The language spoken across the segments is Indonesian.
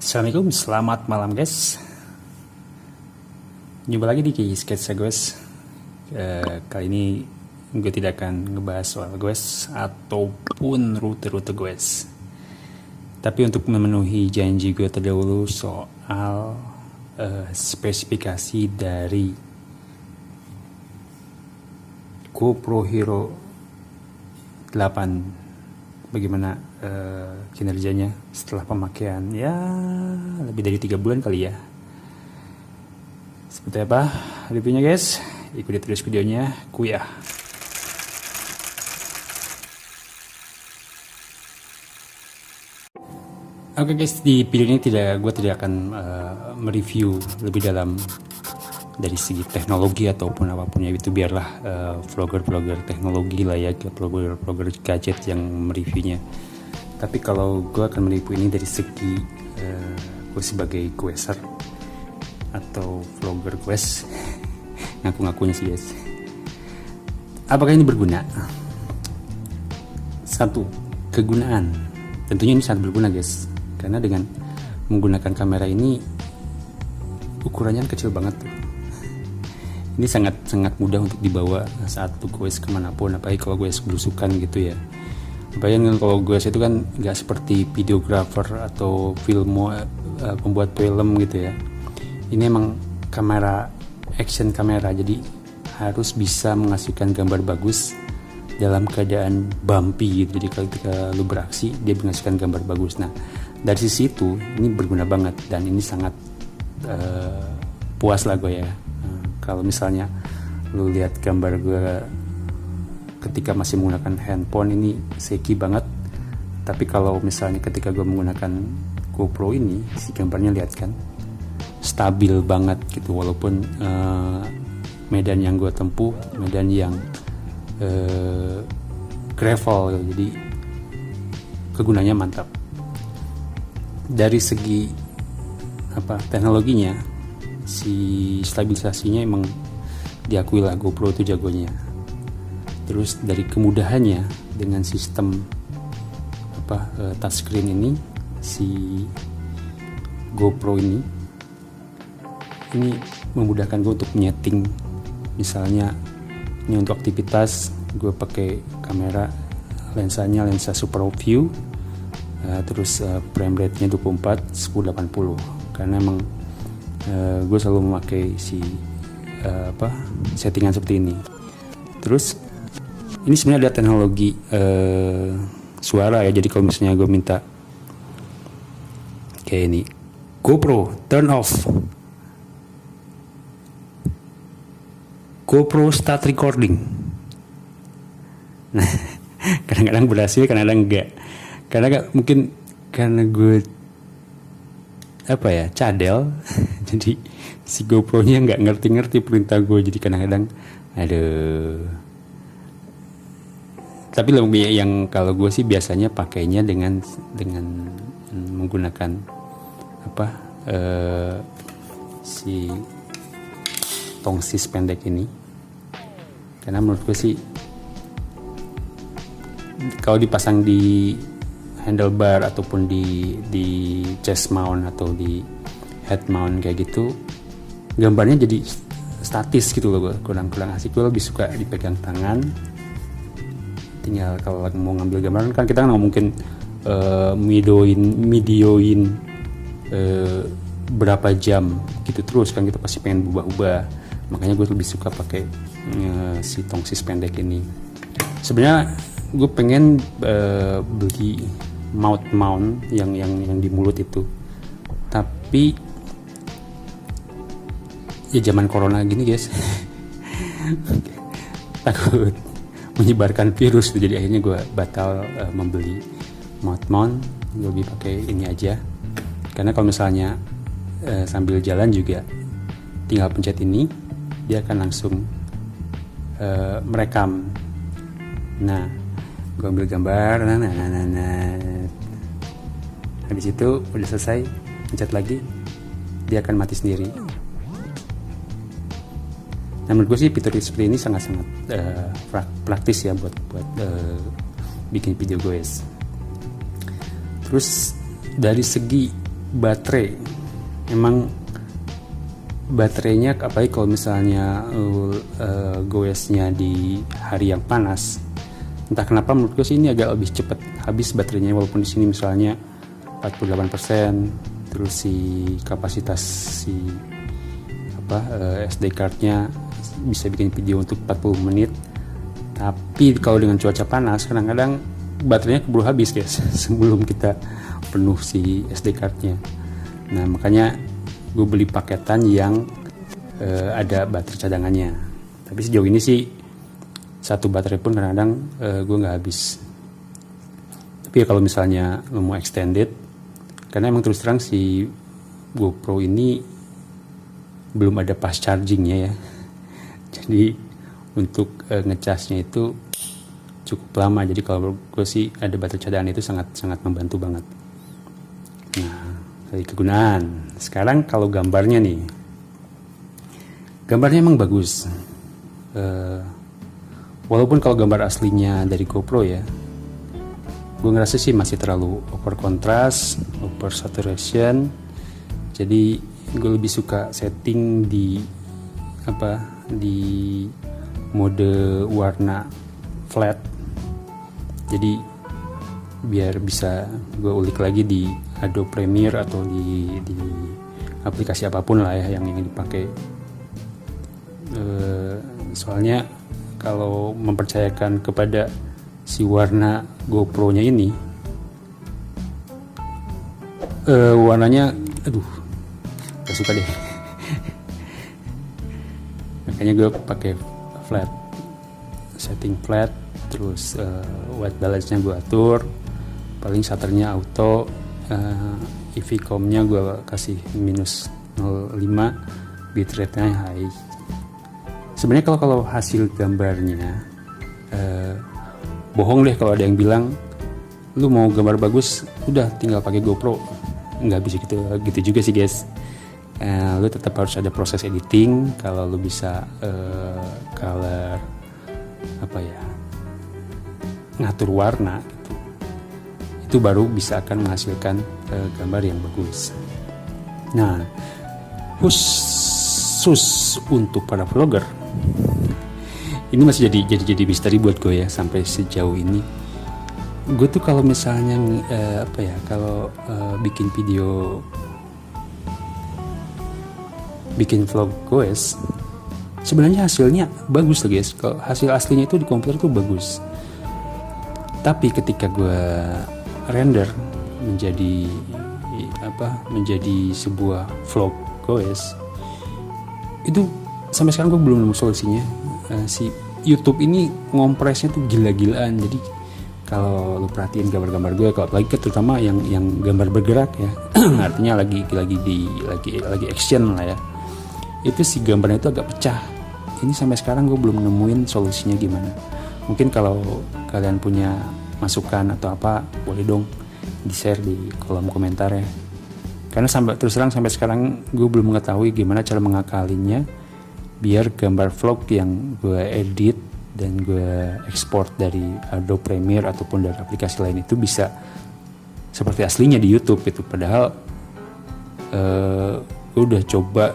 Assalamualaikum, selamat malam guys. Jumpa lagi di Sketsa guys. Kali ini gue tidak akan ngebahas soal guys ataupun rute-rute guys. Tapi untuk memenuhi janji gue terdahulu soal spesifikasi dari GoPro Hero 8, bagaimana kinerjanya setelah pemakaian ya lebih dari 3 bulan kali ya. Seperti apa reviewnya guys? Ikuti terus videonya, kuya. Oke guys, di video ini gue tidak akan mereview lebih dalam dari segi teknologi ataupun apapun ya, itu biarlah vlogger-vlogger teknologi lah ya, vlogger-vlogger gadget yang mereviewnya. Tapi kalau gue akan mereview ini dari segi gue sebagai quester atau vlogger quest ngaku-ngakunya sih guys. Apakah ini berguna? Satu, kegunaan. Tentunya ini sangat berguna guys, karena dengan menggunakan kamera ini ukurannya kecil banget tuh. Ini sangat mudah untuk dibawa saat lu goes kemanapun, apalagi kalau goes belusukan gitu ya. Apalagi kalau goes itu kan nggak seperti videographer atau pembuat film gitu ya. Ini emang kamera, action kamera, jadi harus bisa menghasilkan gambar bagus dalam keadaan bumpy gitu. Jadi ketika lu beraksi dia menghasilkan gambar bagus. Nah dari sisi itu ini berguna banget, dan ini sangat puas lah gue ya. Kalau misalnya lu lihat gambar gue ketika masih menggunakan handphone, ini shaky banget. Tapi kalau misalnya ketika gue menggunakan GoPro ini, si gambarnya lihat kan stabil banget gitu. Walaupun medan yang gue tempuh medan yang gravel gitu. Jadi kegunanya mantap. Dari segi teknologinya, si stabilisasinya emang diakui lah GoPro itu jagonya. Terus dari kemudahannya dengan sistem touchscreen ini, si GoPro ini memudahkan gue untuk nyeting. Misalnya ini untuk aktivitas, gue pakai kamera lensa super view, terus frame rate-nya 24 1080, karena emang gue selalu memakai settingan seperti ini. Terus ini sebenarnya ada teknologi suara ya. Jadi kalau misalnya gue minta kayak ini, GoPro turn off, GoPro start recording. Nah kadang-kadang berhasil, kadang-kadang enggak. Mungkin karena gue cadel jadi si GoPro nya nggak ngerti perintah gue, jadi kadang-kadang tapi lebih yang kalau gue sih biasanya pakainya dengan menggunakan si tongsis pendek ini, karena menurut gue sih kalau dipasang di handlebar ataupun di chest mount atau di head mount kayak gitu, gambarnya jadi statis gitu loh. Kurang asik. Gue lebih suka dipegang tangan, tinggal kalau mau ngambil gambar kan kita nggak mungkin videoin berapa jam gitu terus kan, kita pasti pengen ubah-ubah. Makanya gue lebih suka pakai si tongsis pendek ini. Sebenarnya gue pengen beli mount yang di mulut itu, tapi ya zaman corona gini guys takut menyebarkan virus, jadi akhirnya gue batal membeli mount. Gue lebih pakai ini aja, karena kalau misalnya sambil jalan juga tinggal pencet ini, dia akan langsung merekam. Nah gue ambil gambar, habis itu udah selesai, pencet lagi, dia akan mati sendiri. Nah menurut gue sih fitur seperti ini sangat-sangat praktis ya buat bikin video guys. Terus dari segi baterai, emang baterainya apalagi kalau misalnya goesnya di hari yang panas, entah kenapa menurut gue sih ini agak lebih cepat habis baterainya, walaupun di sini misalnya 48%, terus si kapasitas si SD cardnya bisa bikin video untuk 40 menit. Tapi kalau dengan cuaca panas kadang-kadang baterainya keburu habis guys sebelum kita penuh si SD cardnya. Nah makanya gue beli paketan yang ada baterai cadangannya. Tapi sejauh ini sih satu baterai pun kadang-kadang gue nggak habis. Tapi ya kalau misalnya lo mau extended, karena emang terus terang si GoPro ini belum ada fast chargingnya ya. Jadi untuk ngecasnya itu cukup lama. Jadi kalau gue sih ada baterai cadangan itu sangat membantu banget. Nah dari kegunaan. Sekarang kalau gambarnya nih, gambarnya emang bagus. Walaupun kalau gambar aslinya dari GoPro ya, gue ngerasa sih masih terlalu over contrast, over saturation. Jadi gue lebih suka setting di mode warna flat. Jadi biar bisa gue ulik lagi di Adobe Premiere atau di aplikasi apapun lah ya yang dipakai. Soalnya kalau mempercayakan kepada si warna GoPro-nya ini, warnanya gak suka deh. Makanya gue pakai flat, setting flat, terus white balance-nya gue atur, paling shutternya auto, EV-COM-nya gue kasih -0,5, bitrate-nya high. Sebenarnya kalau hasil gambarnya bohong deh kalau ada yang bilang lu mau gambar bagus udah tinggal pakai GoPro. Nggak bisa gitu juga sih guys. Lu tetap harus ada proses editing. Kalau lu bisa color ngatur warna gitu, itu baru bisa akan menghasilkan gambar yang bagus. Nah khusus untuk para vlogger, ini masih jadi misteri buat gue ya sampai sejauh ini. Gue tuh kalau misalnya bikin video, bikin vlog guys, sebenarnya hasilnya bagus loh guys. Kalau hasil aslinya itu di komputer tuh bagus. Tapi ketika gue render menjadi sebuah vlog guys, itu sampai sekarang gue belum nemu solusinya. Si YouTube ini ngompresnya tuh gila-gilaan. Jadi kalau lu perhatiin gambar-gambar gue, kalau apalagi terutama yang gambar bergerak ya, artinya lagi action lah ya, itu si gambarnya itu agak pecah. Ini sampai sekarang gue belum nemuin solusinya gimana. Mungkin kalau kalian punya masukan atau apa, boleh dong di-share di kolom komentar ya. Karena terus terang sampai sekarang gue belum mengetahui gimana cara mengakalinya biar gambar vlog yang gue edit dan gue ekspor dari Adobe Premiere ataupun dari aplikasi lain itu bisa seperti aslinya di YouTube gitu. Padahal gue udah coba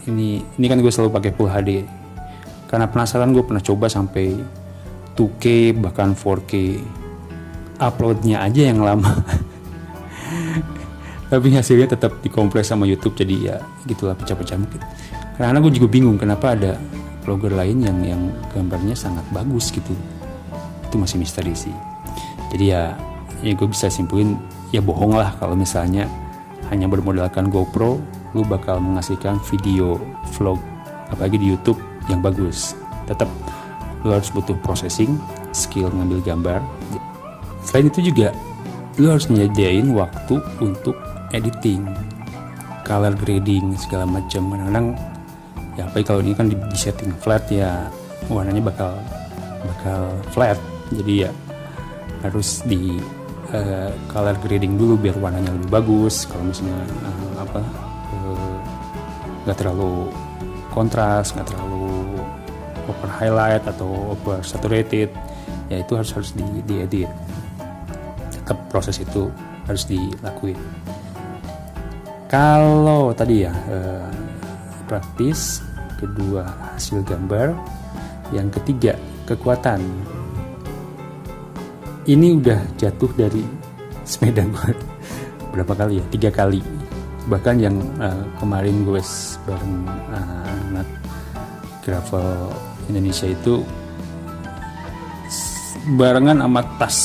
ini kan gue selalu pakai Full HD. Karena penasaran, gue pernah coba sampai 2K bahkan 4K, uploadnya aja yang lama. Tapi hasilnya tetap dikompres sama YouTube, jadi ya gitulah, pecah-pecah mungkin. Karena gue juga bingung kenapa ada vlogger lain yang gambarnya sangat bagus gitu. Itu masih misteri sih. Jadi ya gue bisa simpulin ya bohong lah kalau misalnya hanya bermodalkan GoPro lu bakal menghasilkan video vlog apalagi di YouTube yang bagus. Tetap lu harus butuh processing, skill ngambil gambar. Selain itu juga lu harus nyediain waktu untuk editing, color grading segala macam. Kadang-kadang ya apalagi kalau ini kan di setting flat ya warnanya bakal flat. Jadi ya harus di color grading dulu biar warnanya lebih bagus. Kalau misalnya nggak terlalu kontras, nggak terlalu over highlight atau over saturated, ya itu harus diedit. Tetap proses itu harus dilakuin. Kalau tadi ya praktis, kedua hasil gambar, yang ketiga kekuatan. Ini udah jatuh dari sepeda gue berapa kali ya, 3 kali. Bahkan yang kemarin gue bareng anak gravel Indonesia itu barengan sama tas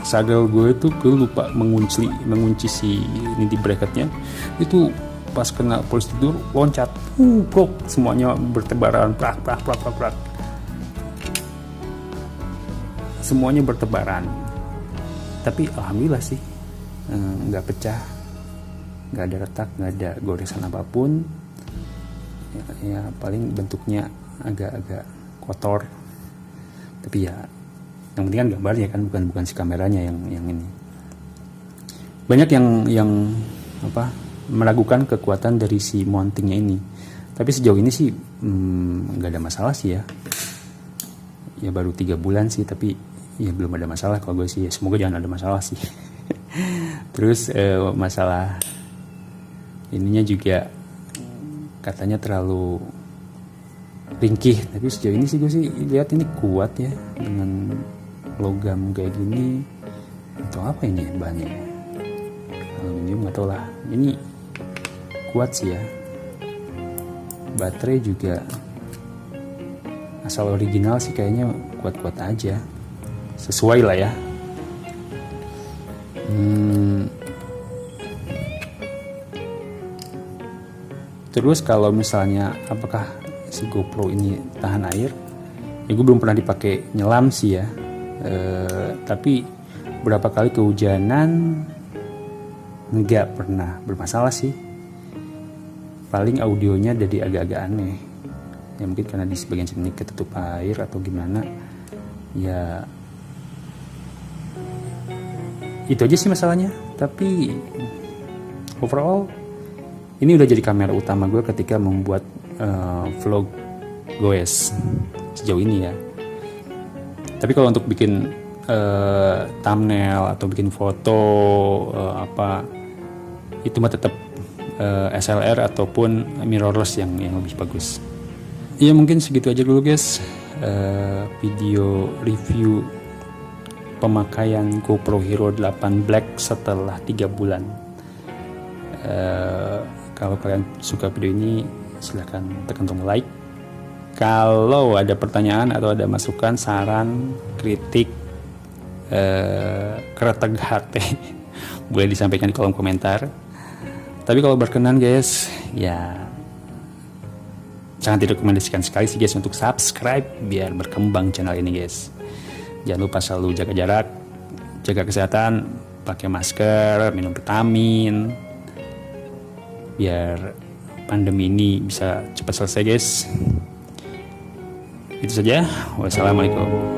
saddle gue itu, gue lupa mengunci si ninti bracketnya. Itu pas kena polisi tidur loncat, plok, semuanya bertebaran, prak. Semuanya bertebaran. Tapi alhamdulillah sih nggak pecah, nggak ada retak, nggak ada goresan apapun. Ya paling bentuknya agak-agak kotor. Tapi ya yang penting kan gambarnya kan, bukan si kameranya yang ini. Banyak yang meragukan kekuatan dari si mountingnya ini. Tapi sejauh ini sih nggak ada masalah sih ya. Ya baru 3 bulan sih, tapi ya belum ada masalah kalau gue sih. Ya, semoga jangan ada masalah sih. Terus masalah ininya juga katanya terlalu ringkih, tapi sejauh ini sih gue sih lihat ini kuat ya, dengan logam kayak gini. Atau apa ini bahannya, aluminium atau lah, ini kuat sih ya. Baterai juga asal original sih kayaknya kuat-kuat aja, sesuai lah ya. Terus kalau misalnya apakah si GoPro ini tahan air, ya gue belum pernah dipakai nyelam sih ya. Tapi berapa kali kehujanan nggak pernah bermasalah sih. Paling audionya jadi agak-agak aneh ya, mungkin karena di sebagian sini ketutup air atau gimana ya. Itu aja sih masalahnya. Tapi overall ini udah jadi kamera utama gue ketika membuat vlog goes sejauh ini ya. Tapi kalau untuk bikin thumbnail atau bikin foto itu mah tetap SLR ataupun mirrorless yang lebih bagus. Ya mungkin segitu aja dulu guys, video review pemakaian GoPro Hero 8 Black setelah 3 bulan. Kalau kalian suka video ini silahkan tekan tombol like. Kalau ada pertanyaan atau ada masukan, saran, kritik, keretek hati boleh disampaikan di kolom komentar. Tapi kalau berkenan guys, ya sangat direkomendasikan sekali sih guys untuk subscribe biar berkembang channel ini guys. Jangan lupa selalu jaga jarak, jaga kesehatan, pakai masker, minum vitamin, biar pandemi ini bisa cepat selesai guys. Itu saja. Wassalamualaikum.